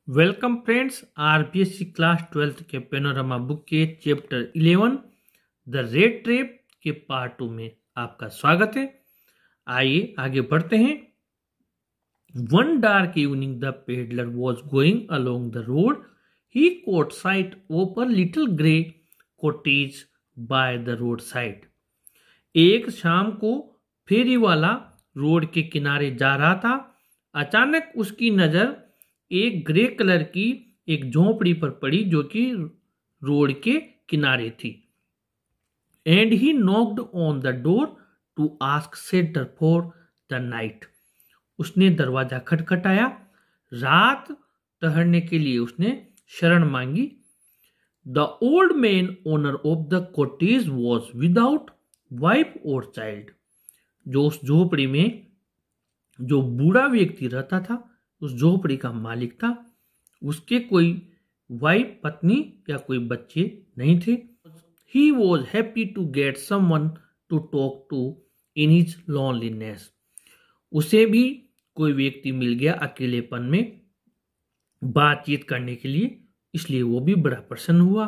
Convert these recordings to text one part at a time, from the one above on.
Welcome friends, RPSC class 12 के panorama book के chapter 11 the red trap के part 2 में आपका स्वागत है। आइए आगे बढ़ते हैं। One dark evening the peddler was going along the road. He caught sight of a little grey cottage by the roadside। एक शाम को फेरी वाला रोड के किनारे जा रहा था। अचानक उसकी नजर एक ग्रे कलर की एक झोपड़ी पर पड़ी जो कि रोड के किनारे थी। And he knocked on the door to ask shelter for the night. उसने दरवाजा खटखटाया। रात ठहरने के लिए उसने शरण मांगी। The old man owner of the cottage was without wife और चाइल्ड। जो उस झोपड़ी में जो बूढ़ा व्यक्ति रहता था, उस झोपड़ी का मालिक था, उसके कोई वाइफ पत्नी या कोई बच्चे नहीं थे। He was happy to get someone to talk to in his loneliness. उसे भी कोई व्यक्ति मिल गया अकेलेपन में बातचीत करने के लिए, इसलिए वो भी बड़ा प्रसन्न हुआ।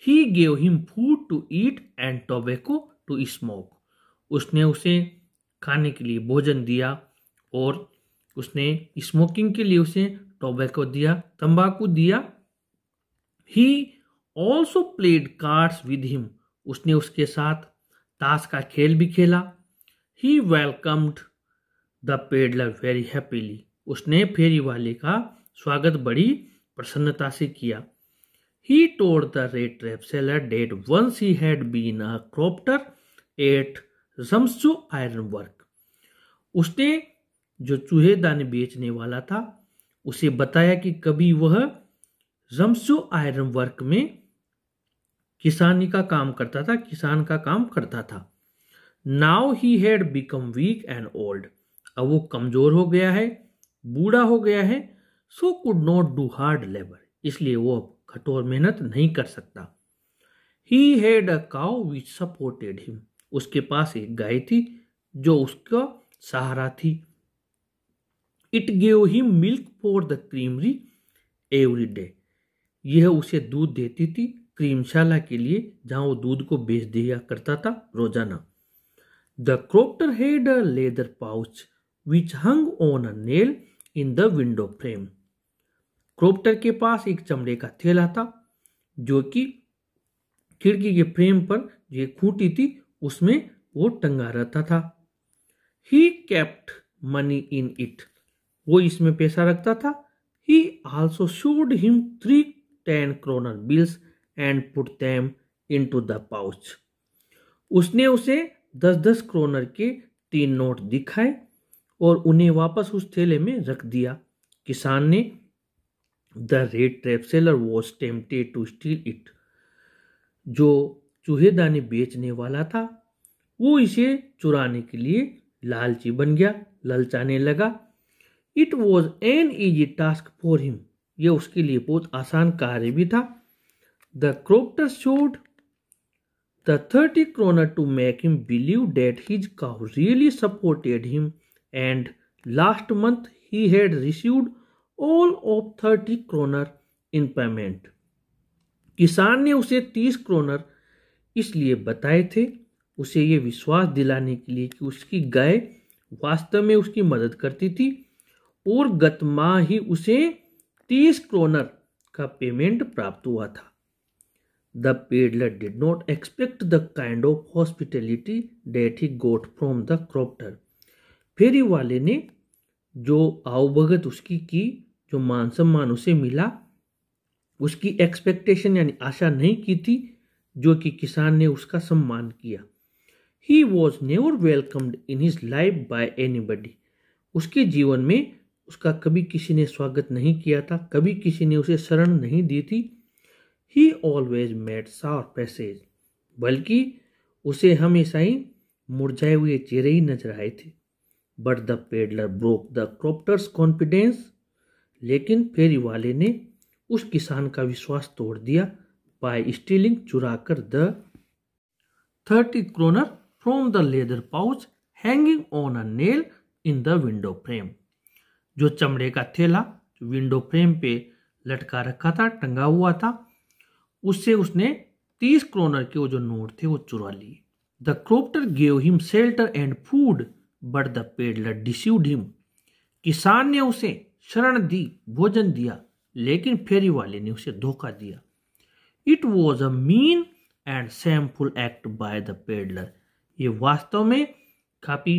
He gave him food to eat and tobacco to smoke. उसने उसे खाने के लिए भोजन दिया और उसने स्मोकिंग के लिए उसे टोबैको दिया, तंबाकू दिया। He also played cards with him. उसने उसके साथ ताश का खेल भी खेला। He welcomed the peddler very happily. उसने फेरी वाले का स्वागत बड़ी प्रसन्नता से किया। He told the rat trap seller that once he had been a crofter at Ramsjo iron work. उसने जो चूहेदानी बेचने वाला था उसे बताया कि कभी वह रम्सजो आयरन वर्क में किसानी का काम करता था, किसान का काम करता था। Now he had become weak and old. अब वो कमजोर हो गया है, बूढ़ा हो गया है। So could not do hard labour. इसलिए वो अब कठोर मेहनत नहीं कर सकता। He had a cow which supported him. उसके पास एक गाय थी जो उसका सहारा थी। It gave him milk for the creamery every day. यह उसे दूध देती थी क्रीमशाला के लिए, जहां वो दूध को बेच दिया करता था रोजाना। The क्रॉप्टर had a leather pouch which hung on a nail in the window frame. क्रॉप्टर के पास एक चमड़े का थैला था जो कि खिड़की के फ्रेम पर जो खूंटी थी उसमें वो टंगा रहता था। He kept money in it. वो इसमें पैसा रखता था। ही also showed him 3 10 kroner bills and put them into the pouch. उसने उसे 10-10 क्रोनर के 3 नोट दिखाए और उन्हें वापस उस थैले में रख दिया। किसान ने the rat trap seller was tempted to steal it. जो चूहेदानी बेचने वाला था वो इसे चुराने के लिए लालची बन गया, ललचाने लगा। It was an easy task for him. यह उसके लिए बहुत आसान कार्य भी था। The crofter showed the 30 kroner to make him believe that his cow really supported him and last month he had received all of 30 kroner in payment. किसान ने उसे 30 क्रोनर इसलिए बताए थे, उसे ये विश्वास दिलाने के लिए कि उसकी गाय वास्तव में उसकी मदद करती थी, और गत माह ही उसे 30 क्रोनर का पेमेंट प्राप्त हुआ था। The peddler did not expect the kind of hospitality that he got from the crofter. फेरी वाले ने जो आवभगत उसकी की, जो मान सम्मान उसे मिला, उसकी एक्सपेक्टेशन यानी आशा नहीं की थी, जो कि किसान ने उसका सम्मान किया। He was never welcomed in his life by anybody. उसके जीवन में उसका कभी किसी ने स्वागत नहीं किया था, कभी किसी ने उसे शरण नहीं दी थी। He always made sour passage. बल्कि उसे हमेशा ही मुरझाए हुए चेहरे ही नजर आए थे। But the peddler broke the crofter's confidence. लेकिन फेरी वाले ने उस किसान का विश्वास तोड़ दिया बाय स्टीलिंग, चुराकर the 30 kroner from the leather pouch hanging on a nail in the window frame. जो चमड़े का थैला विंडो फ्रेम पे लटका रखा था, टंगा हुआ था, उससे उसने 30 क्रोनर के वो जो नोट थे वो चुरा लिए। The क्रॉप्टर gave him shelter and food but the peddler deceived him. किसान ने उसे शरण दी, भोजन दिया, लेकिन फेरी वाले ने उसे धोखा दिया। It was a mean and shameful act by the peddler. ये वास्तव में काफी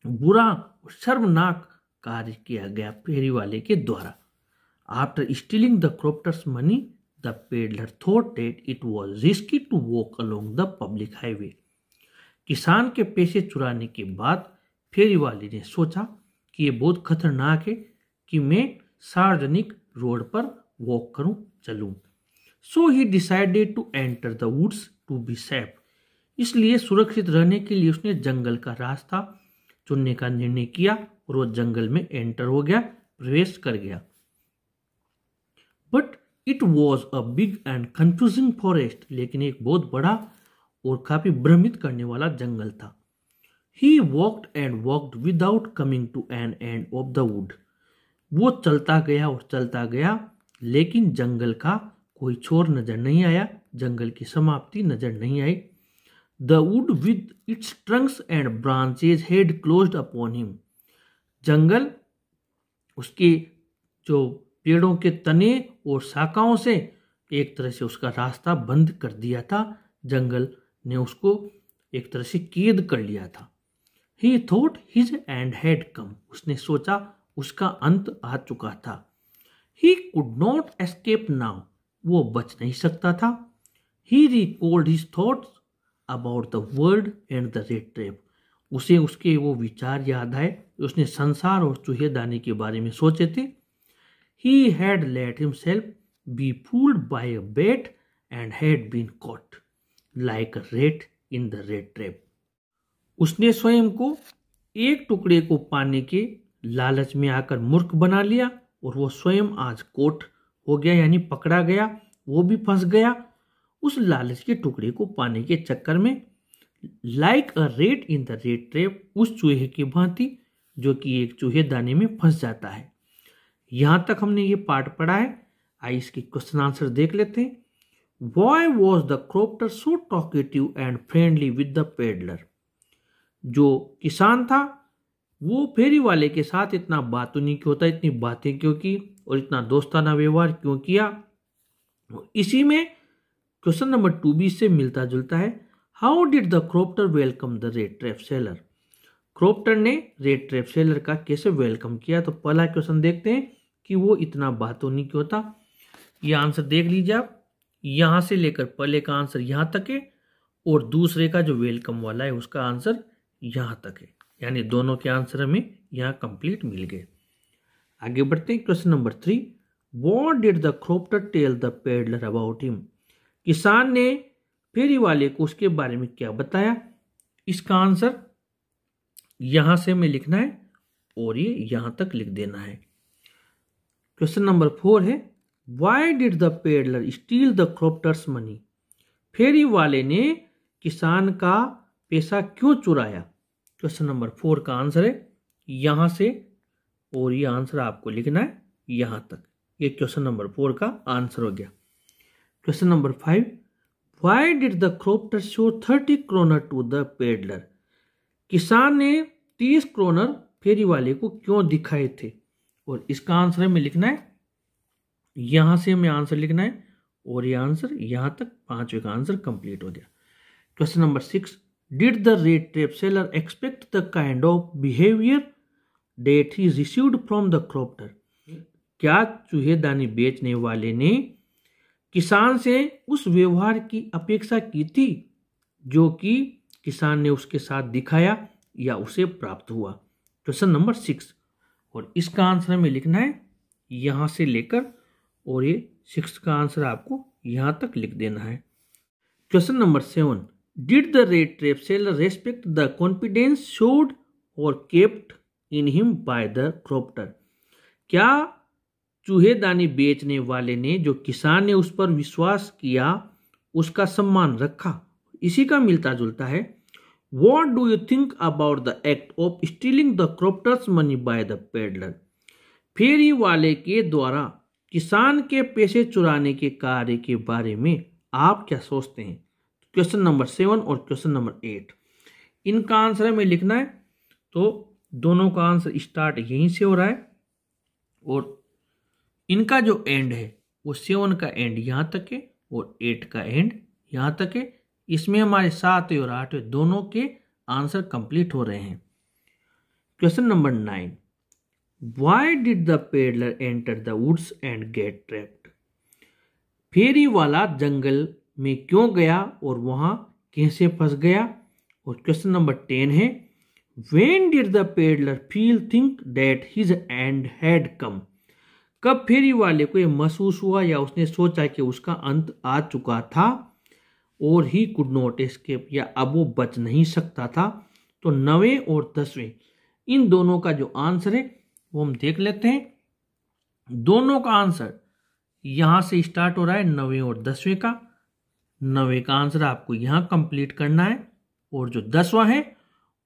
बुरा और शर्मनाक कार्य किया गया फेरी वाले के द्वारा। After stealing the crofter's money the peddler thought that it was risky to walk along the public highway. किसान के पैसे चुराने के बाद फेरी वाले ने सोचा कि ये बहुत खतरनाक है कि मैं सार्वजनिक रोड पर वॉक करूं, चलूं। So he decided to enter the woods to be safe. इसलिए सुरक्षित रहने के लिए उसने जंगल का रास्ता चुनने का निर्णय किया और वो जंगल में एंटर हो गया, प्रवेश कर गया। But it was a big and confusing forest. लेकिन एक बहुत बड़ा और काफी भ्रमित करने वाला जंगल था। He walked and walked without coming to an end of the wood. वो चलता गया और चलता गया, लेकिन जंगल का कोई छोर नजर नहीं आया, जंगल की समाप्ति नजर नहीं आई। The wood with its trunks and branches had closed upon him. जंगल उसके जो पेड़ों के तने और शाखाओं से एक तरह से उसका रास्ता बंद कर दिया था। जंगल ने उसको एक तरह से कैद कर लिया था। ही thought his and had come. उसने सोचा उसका अंत आ चुका था। He could not escape now. वो बच नहीं सकता था। ही recalled his thoughts about the world and the rat trap. उसे उसके वो विचार याद आए, उसने संसार और चूहेदानी के बारे में सोचे थे। He had let himself be fooled by a bat and had been caught like a rat in the rat trap. उसने स्वयं को एक टुकड़े को पाने के लालच में आकर मूर्ख बना लिया और वो स्वयं आज कोट हो गया, यानी पकड़ा गया, वो भी फंस गया उस लालच के टुकड़े को पाने के चक्कर में। Like a rate in the rate trap, उस चूहे की भांति जो कि एक चूहेदानी में फंस जाता है। यहां तक हमने ये पार्ट पढ़ा है। आइए इसके क्वेश्चन आंसर देख लेते हैं। Why was the crofter so talkative and friendly with the peddler? जो किसान था वो फेरी वाले के साथ इतना बातूनी क्यों था, इतनी बातें क्यों की और इतना दोस्ताना व्यवहार क्यों किया। इसी में क्वेश्चन नंबर 2B से मिलता जुलता है। How did the क्रॉप्टर welcome the rat trap seller? क्रॉप्टर ने रेड ट्रैप सेलर का कैसे वेलकम किया? तो पहला क्वेश्चन देखते हैं कि वो इतना बातूनी क्यों था। ये आंसर देख लीजिए आप, यहां से लेकर पहले का आंसर यहां तक है और दूसरे का जो वेलकम वाला है उसका आंसर यहां तक है, यानी दोनों के आंसर हमें यहां कंप्लीट मिल गए। आगे बढ़ते हैं। Question number 3, what did the crofter tell the peddler about him? किसान ने फेरी वाले को उसके बारे में क्या बताया? इसका आंसर यहां से हमें लिखना है और ये यहां तक लिख देना है। क्वेश्चन नंबर 4 है, why did the peddler steal the crofter's money? फेरी वाले ने किसान का पैसा क्यों चुराया? क्वेश्चन नंबर 4 का आंसर है यहां से और ये आंसर आपको लिखना है यहां तक। ये क्वेश्चन नंबर 4 का आंसर हो गया। Question number 5, why did the crofter show 30 kroner to the peddler? किसान ने 30 क्रोनर फेरी वाले को क्यों दिखाए थे? और इसका आंसर हमें लिखना है यहां से, हमें आंसर लिखना है और ये आंसर यहां तक। 5वें का आंसर कंप्लीट हो गया। Question number 6, did the rat trap seller expect the kind of behaviour that he received from the crofter? क्या चूहेदानी बेचने वाले ने किसान से उस व्यवहार की अपेक्षा की थी जो कि किसान ने उसके साथ दिखाया या उसे प्राप्त हुआ? क्वेश्चन नंबर 6 और इसका आंसर हमें लिखना है यहां से लेकर और ये 6 का आंसर आपको यहां तक लिख देना है। Question number 7, did the rat trap seller respect the confidence showed और kept in him by the crofter? क्या चूहेदानी बेचने वाले ने जो किसान ने उस पर विश्वास किया उसका सम्मान रखा? इसी का मिलता जुलता है। What do you think about the act of stealing the crofter's money by the peddler? फेरी वाले के द्वारा किसान के पैसे चुराने के कार्य के बारे में आप क्या सोचते हैं? क्वेश्चन नंबर 7 और क्वेश्चन नंबर 8, इनका आंसर हमें लिखना है। तो दोनों का आंसर स्टार्ट यहीं से हो रहा है और इनका जो एंड है वो 7 का एंड यहाँ तक है और 8 का एंड यहाँ तक है। इसमें हमारे 7 और 8 दोनों के आंसर कंप्लीट हो रहे हैं। Question number 9, why did the peddler enter the woods and get trapped? फेरी वाला जंगल में क्यों गया और वहां कैसे फंस गया? और क्वेश्चन नंबर 10 है, when did the peddler feel think that his and had come? कब फेरी वाले को यह महसूस हुआ या उसने सोचा कि उसका अंत आ चुका था और ही कुड नॉट एस्केप, या अब वो बच नहीं सकता था? तो 9वें और 10वें इन दोनों का जो आंसर है वो हम देख लेते हैं। दोनों का आंसर यहां से स्टार्ट हो रहा है 9वें और 10वें का। 9वें का आंसर आपको यहां कंप्लीट करना है और जो 10वां है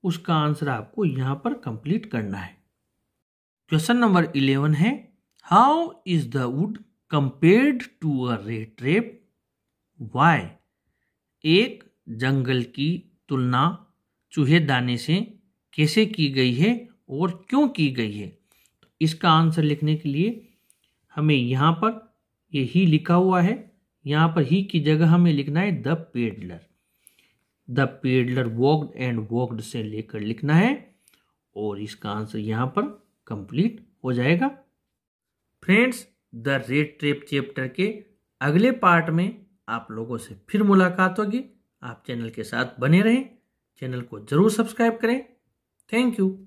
उसका आंसर आपको यहां पर कंप्लीट करना है। क्वेश्चन नंबर 11 है, how is the world compared to a rat trap? Why? एक जंगल की तुलना चूहेदानी से कैसे की गई है और क्यों की गई है? तो इसका आंसर लिखने के लिए हमें यहाँ पर ये ही लिखा हुआ है, यहाँ पर ही की जगह हमें लिखना है the peddler. The peddler walked and walked से लेकर लिखना है और इसका आंसर यहाँ पर कंप्लीट हो जाएगा। Friends, the rate trap chapter के अगले पार्ट में आप लोगों से फिर मुलाकात होगी। आप चैनल के साथ बने रहें, चैनल को जरूर सब्सक्राइब करें। Thank you.